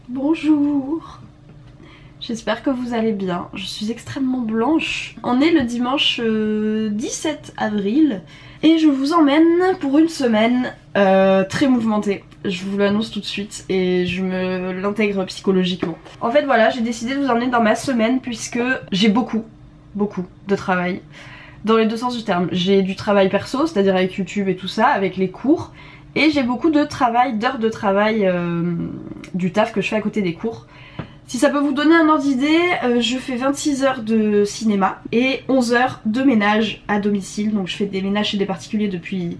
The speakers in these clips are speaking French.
Bonjour. J'espère que vous allez bien. Je suis extrêmement blanche. On est le dimanche 17 avril et je vous emmène pour une semaine très mouvementée. Je vous l'annonce tout de suite et je me l'intègre psychologiquement. En fait voilà, j'ai décidé de vous emmener dans ma semaine puisque j'ai beaucoup de travail. Dans les deux sens du terme. J'ai du travail perso, c'est-à-dire avec YouTube et tout ça, avec les cours. Et j'ai beaucoup de travail, d'heures de travail du taf que je fais à côté des cours. Si ça peut vous donner un ordre d'idée, je fais 26 heures de cinéma et 11 heures de ménage à domicile. Donc je fais des ménages chez des particuliers depuis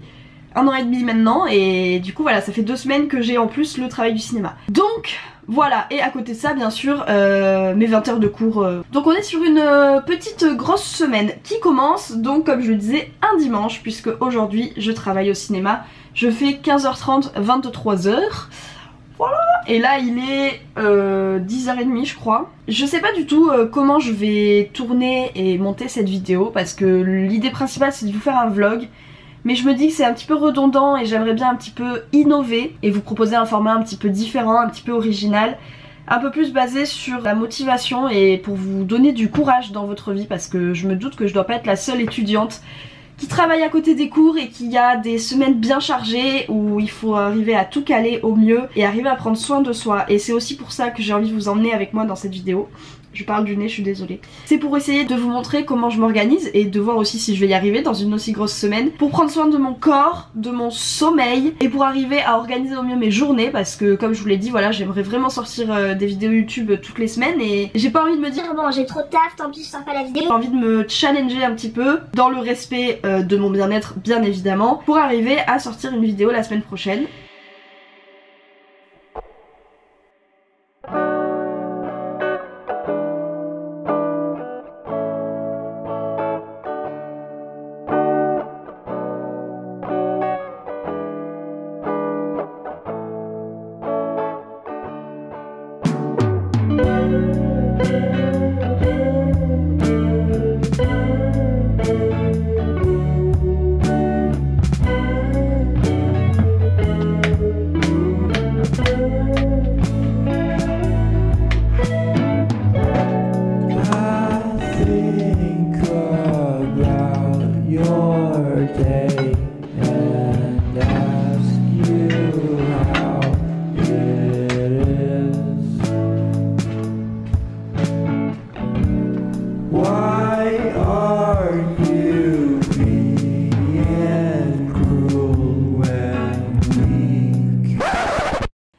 1 an et demi maintenant. Et du coup voilà, ça fait 2 semaines que j'ai en plus le travail du cinéma. Donc voilà, et à côté de ça bien sûr mes 20 heures de cours. Donc on est sur une petite grosse semaine qui commence donc comme je le disais un dimanche, puisque aujourd'hui je travaille au cinéma. Je fais 15h30, 23h. Voilà. Et là il est 10h30 je crois. Je sais pas du tout comment je vais tourner et monter cette vidéo, parce que l'idée principale c'est de vous faire un vlog. Mais je me dis que c'est un petit peu redondant et j'aimerais bien un petit peu innover et vous proposer un format un petit peu différent, un petit peu original, un peu plus basé sur la motivation et pour vous donner du courage dans votre vie, parce que je me doute que je dois pas être la seule étudiante qui travaille à côté des cours et qui a des semaines bien chargées où il faut arriver à tout caler au mieux et arriver à prendre soin de soi. Et c'est aussi pour ça que j'ai envie de vous emmener avec moi dans cette vidéo. Je parle du nez, je suis désolée. C'est pour essayer de vous montrer comment je m'organise et de voir aussi si je vais y arriver dans une aussi grosse semaine, pour prendre soin de mon corps, de mon sommeil et pour arriver à organiser au mieux mes journées, parce que comme je vous l'ai dit, voilà, j'aimerais vraiment sortir des vidéos YouTube toutes les semaines et j'ai pas envie de me dire bon j'ai trop de taf, tant pis je sors pas la vidéo. J'ai envie de me challenger un petit peu dans le respect de mon bien-être bien évidemment, pour arriver à sortir une vidéo la semaine prochaine.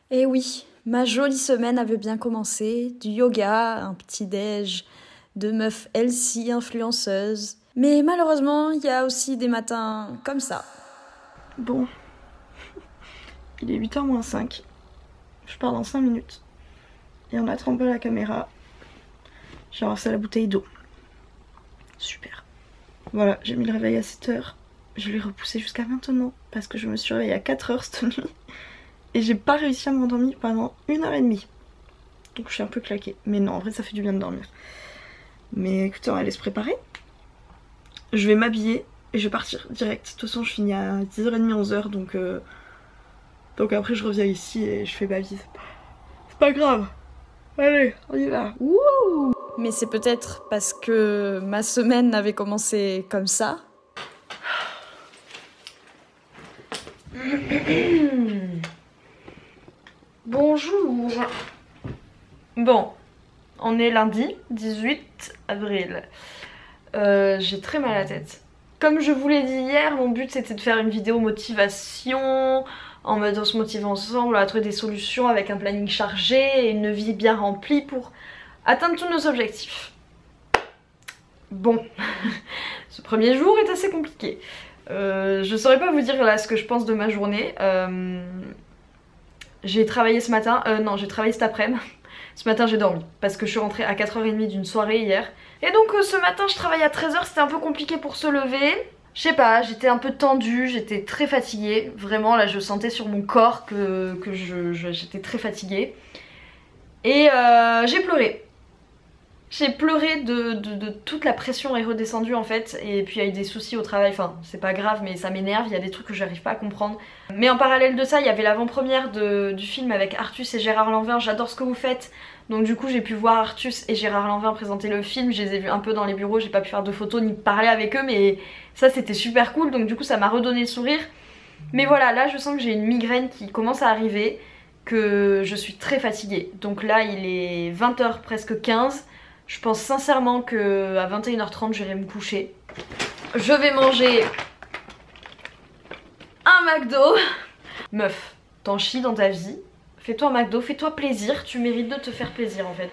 Et oui, ma jolie semaine avait bien commencé, du yoga, un petit déj, de meuf healthy influenceuse. Mais malheureusement, il y a aussi des matins comme ça. Bon, il est 8h moins 5. Je pars dans 5 minutes. Et on a trempé la caméra. J'ai ramassé la bouteille d'eau. Super. Voilà, j'ai mis le réveil à 7h. Je l'ai repoussé jusqu'à maintenant parce que je me suis réveillée à 4h cette nuit. Et j'ai pas réussi à m'endormir pendant 1h30. Donc je suis un peu claquée. Mais non, en vrai ça fait du bien de dormir. Mais écoutez, on va aller se préparer. Je vais m'habiller et je vais partir direct. De toute façon je finis à 10h30, 11h. Donc après je reviens ici et je fais ma vie. C'est pas grave. Allez, on y va. Wouh! Mais c'est peut-être parce que ma semaine avait commencé comme ça. Bonjour. Bon, on est lundi 18 avril. J'ai très mal à la tête. Comme je vous l'ai dit hier, mon but c'était de faire une vidéo motivation, en mode on se motive ensemble à trouver des solutions avec un planning chargé et une vie bien remplie pour atteindre tous nos objectifs. Bon, ce premier jour est assez compliqué. Je saurais pas vous dire là ce que je pense de ma journée. J'ai travaillé ce matin, non j'ai travaillé cet après-midi. Ce matin j'ai dormi parce que je suis rentrée à 4h30 d'une soirée hier. Et donc ce matin je travaille à 13h, c'était un peu compliqué pour se lever. Je sais pas, j'étais un peu tendue, j'étais très fatiguée. Vraiment là je sentais sur mon corps que j'étais très fatiguée. Et j'ai pleuré. J'ai pleuré de toute la pression est redescendue en fait, et puis il y a eu des soucis au travail, enfin c'est pas grave mais ça m'énerve, il y a des trucs que j'arrive pas à comprendre. Mais en parallèle de ça, il y avait l'avant-première du film avec Artus et Gérard Lanvin, j'adore ce que vous faites. Donc du coup j'ai pu voir Artus et Gérard Lanvin présenter le film, je les ai vus un peu dans les bureaux, j'ai pas pu faire de photos ni parler avec eux, mais ça c'était super cool, donc du coup ça m'a redonné le sourire. Mais voilà, là je sens que j'ai une migraine qui commence à arriver, que je suis très fatiguée. Donc là il est 20h presque 15. Je pense sincèrement que à 21h30 j'irai me coucher. Je vais manger un McDo. Meuf, t'en chies dans ta vie. Fais-toi un McDo, fais-toi plaisir. Tu mérites de te faire plaisir en fait.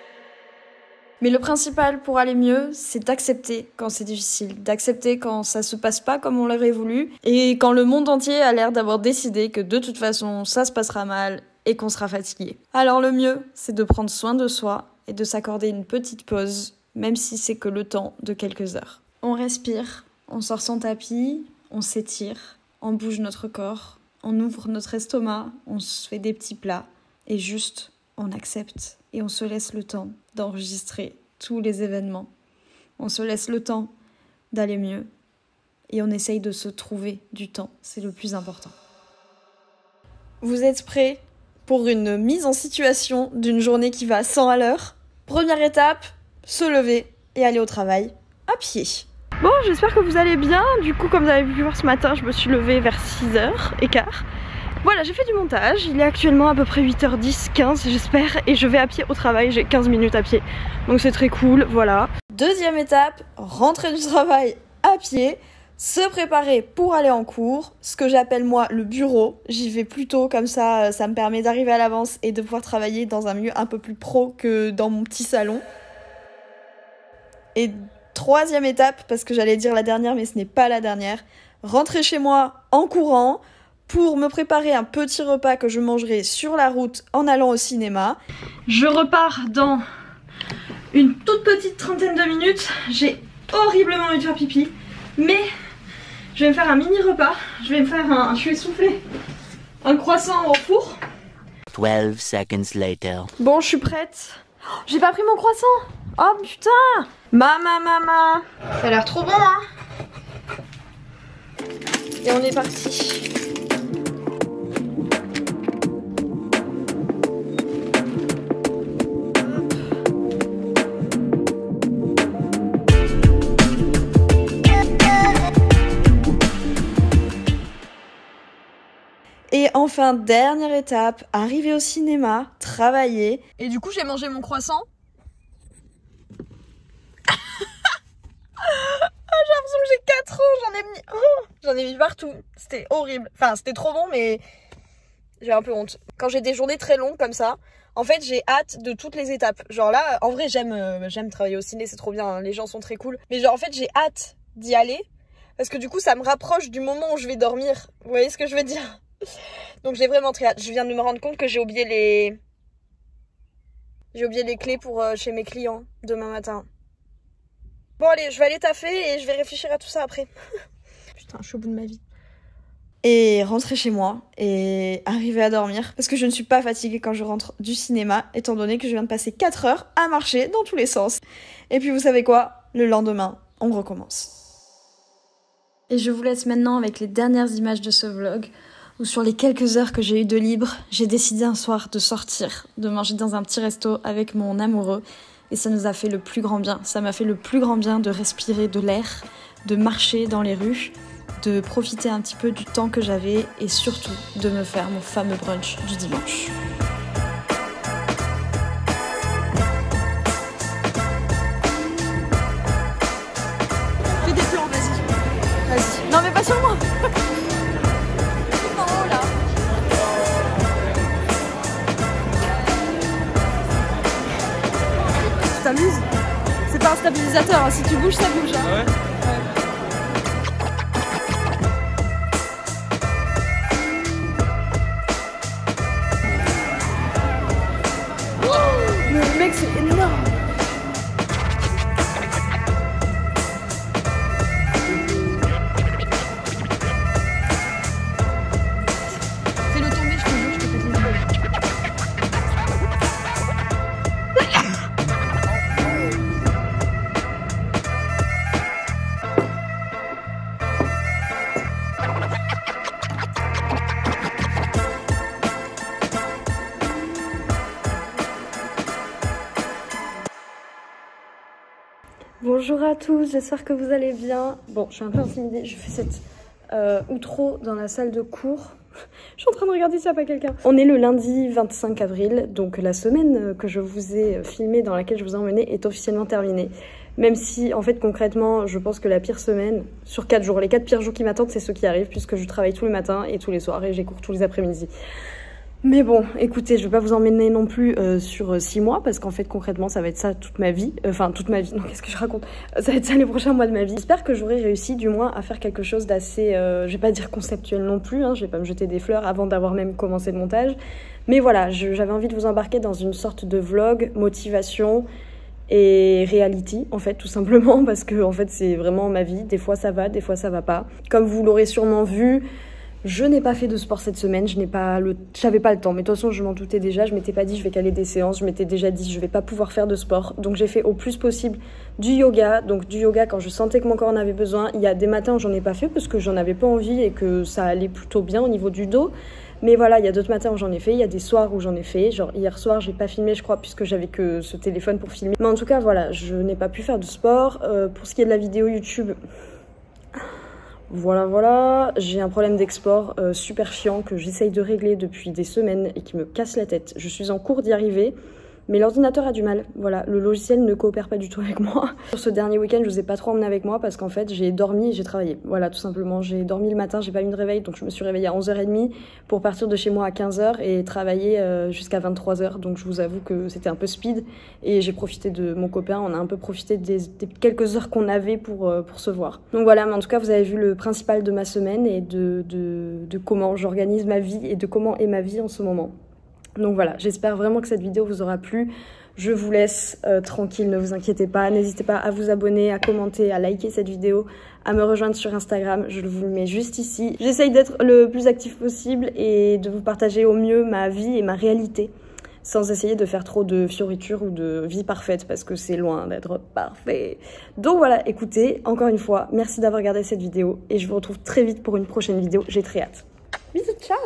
Mais le principal pour aller mieux, c'est d'accepter quand c'est difficile, d'accepter quand ça se passe pas comme on l'aurait voulu, et quand le monde entier a l'air d'avoir décidé que de toute façon ça se passera mal et qu'on sera fatigué. Alors le mieux, c'est de prendre soin de soi et de s'accorder une petite pause, même si c'est que le temps de quelques heures. On respire, on sort son tapis, on s'étire, on bouge notre corps, on ouvre notre estomac, on se fait des petits plats, et juste, on accepte et on se laisse le temps d'enregistrer tous les événements. On se laisse le temps d'aller mieux et on essaye de se trouver du temps, c'est le plus important. Vous êtes prêts pour une mise en situation d'une journée qui va à 100 à l'heure? Première étape, se lever et aller au travail à pied. Bon, j'espère que vous allez bien. Du coup, comme vous avez pu voir ce matin, je me suis levée vers 6h15. Voilà, j'ai fait du montage. Il est actuellement à peu près 8h10, 15 j'espère. Et je vais à pied au travail, j'ai 15 minutes à pied. Donc c'est très cool, voilà. Deuxième étape, rentrer du travail à pied. Se préparer pour aller en cours, ce que j'appelle moi le bureau. J'y vais plus tôt, comme ça me permet d'arriver à l'avance et de pouvoir travailler dans un milieu un peu plus pro que dans mon petit salon. Et troisième étape, parce que j'allais dire la dernière mais ce n'est pas la dernière, rentrer chez moi en courant pour me préparer un petit repas que je mangerai sur la route en allant au cinéma. Je repars dans une toute petite trentaine de minutes. J'ai horriblement envie de faire pipi, mais je vais me faire un mini repas. Je vais me faire je vais souffler un croissant au four. 12 seconds later. Bon, je suis prête. Oh, j'ai pas pris mon croissant. Oh putain. Mama. Ça a l'air trop bon, hein. Et on est parti. Et enfin, dernière étape, arriver au cinéma, travailler. Et du coup, j'ai mangé mon croissant. J'ai l'impression que j'ai 4 ans, j'en ai mis partout. C'était horrible. Enfin, c'était trop bon, mais j'ai un peu honte. Quand j'ai des journées très longues comme ça, en fait, j'ai hâte de toutes les étapes. Genre là, en vrai, j'aime travailler au ciné, c'est trop bien, hein, les gens sont très cool. Mais genre, en fait, j'ai hâte d'y aller, parce que du coup, ça me rapproche du moment où je vais dormir. Vous voyez ce que je veux dire? Donc j'ai vraiment très hâte. Je viens de me rendre compte que j'ai oublié les clés pour chez mes clients demain matin. Bon allez, je vais aller taffer et je vais réfléchir à tout ça après. Putain, je suis au bout de ma vie. Et rentrer chez moi et arriver à dormir, parce que je ne suis pas fatiguée quand je rentre du cinéma, étant donné que je viens de passer 4 heures à marcher dans tous les sens. Et puis vous savez quoi? Le lendemain, on recommence. Et je vous laisse maintenant avec les dernières images de ce vlog, où sur les quelques heures que j'ai eu de libre, j'ai décidé un soir de sortir, de manger dans un petit resto avec mon amoureux. Et ça nous a fait le plus grand bien. Ça m'a fait le plus grand bien de respirer de l'air, de marcher dans les rues, de profiter un petit peu du temps que j'avais et surtout de me faire mon fameux brunch du dimanche. Fais des plans, vas-y. Non mais pas sur moi. T'amuses? C'est pas un stabilisateur, hein. Si tu bouges, ça bouge. Hein. Ouais. Oh, le mec, c'est énorme. Fais-le tomber, je te jure, je te pète les yeux. Bonjour à tous, j'espère que vous allez bien. Bon, je suis un peu intimidée, je fais cette outro dans la salle de cours. Je suis en train de regarder s'il n'y a pas quelqu'un. On est le lundi 25 avril, donc la semaine que je vous ai filmée, dans laquelle je vous ai emmené, est officiellement terminée. Même si, en fait, concrètement, je pense que la pire semaine, sur 4 jours, les 4 pires jours qui m'attendent, c'est ceux qui arrivent, puisque je travaille tous les matins et tous les soirs, et j'ai cours tous les après-midi. Mais bon, écoutez, je vais pas vous emmener non plus sur 6 mois, parce qu'en fait, concrètement, ça va être ça toute ma vie. Enfin, toute ma vie, non, qu'est-ce que je raconte? Ça va être ça les prochains mois de ma vie. J'espère que j'aurai réussi, du moins, à faire quelque chose d'assez, je vais pas dire conceptuel non plus, hein, je vais pas me jeter des fleurs avant d'avoir même commencé le montage. Mais voilà, j'avais envie de vous embarquer dans une sorte de vlog, motivation et reality, en fait, tout simplement, parce que, en fait, c'est vraiment ma vie. Des fois, ça va, des fois, ça va pas. Comme vous l'aurez sûrement vu, je n'ai pas fait de sport cette semaine, j'avais pas le temps, mais de toute façon je m'en doutais déjà, je m'étais pas dit je vais caler des séances, je m'étais déjà dit je vais pas pouvoir faire de sport, donc j'ai fait au plus possible du yoga, donc du yoga quand je sentais que mon corps en avait besoin. Il y a des matins où j'en ai pas fait parce que j'en avais pas envie et que ça allait plutôt bien au niveau du dos, mais voilà, il y a d'autres matins où j'en ai fait, il y a des soirs où j'en ai fait, genre hier soir j'ai pas filmé je crois puisque j'avais que ce téléphone pour filmer, mais en tout cas voilà, je n'ai pas pu faire de sport. Pour ce qui est de la vidéo YouTube, voilà, j'ai un problème d'export super chiant que j'essaye de régler depuis des semaines et qui me casse la tête. Je suis en cours d'y arriver, mais l'ordinateur a du mal. Voilà, le logiciel ne coopère pas du tout avec moi. Sur ce dernier week-end, je vous ai pas trop emmené avec moi parce qu'en fait, j'ai dormi et j'ai travaillé. Voilà, tout simplement, j'ai dormi le matin, j'ai pas eu de réveil, donc je me suis réveillée à 11h30 pour partir de chez moi à 15h et travailler jusqu'à 23h. Donc je vous avoue que c'était un peu speed et j'ai profité de mon copain, on a un peu profité des quelques heures qu'on avait pour se voir. Donc voilà, mais en tout cas, vous avez vu le principal de ma semaine et de comment j'organise ma vie et de comment est ma vie en ce moment. Donc voilà, j'espère vraiment que cette vidéo vous aura plu. Je vous laisse tranquille, ne vous inquiétez pas. N'hésitez pas à vous abonner, à commenter, à liker cette vidéo, à me rejoindre sur Instagram. Je vous le mets juste ici. J'essaye d'être le plus actif possible et de vous partager au mieux ma vie et ma réalité, sans essayer de faire trop de fioritures ou de vie parfaite, parce que c'est loin d'être parfait. Donc voilà, écoutez, encore une fois, merci d'avoir regardé cette vidéo et je vous retrouve très vite pour une prochaine vidéo. J'ai très hâte. Bisous, ciao!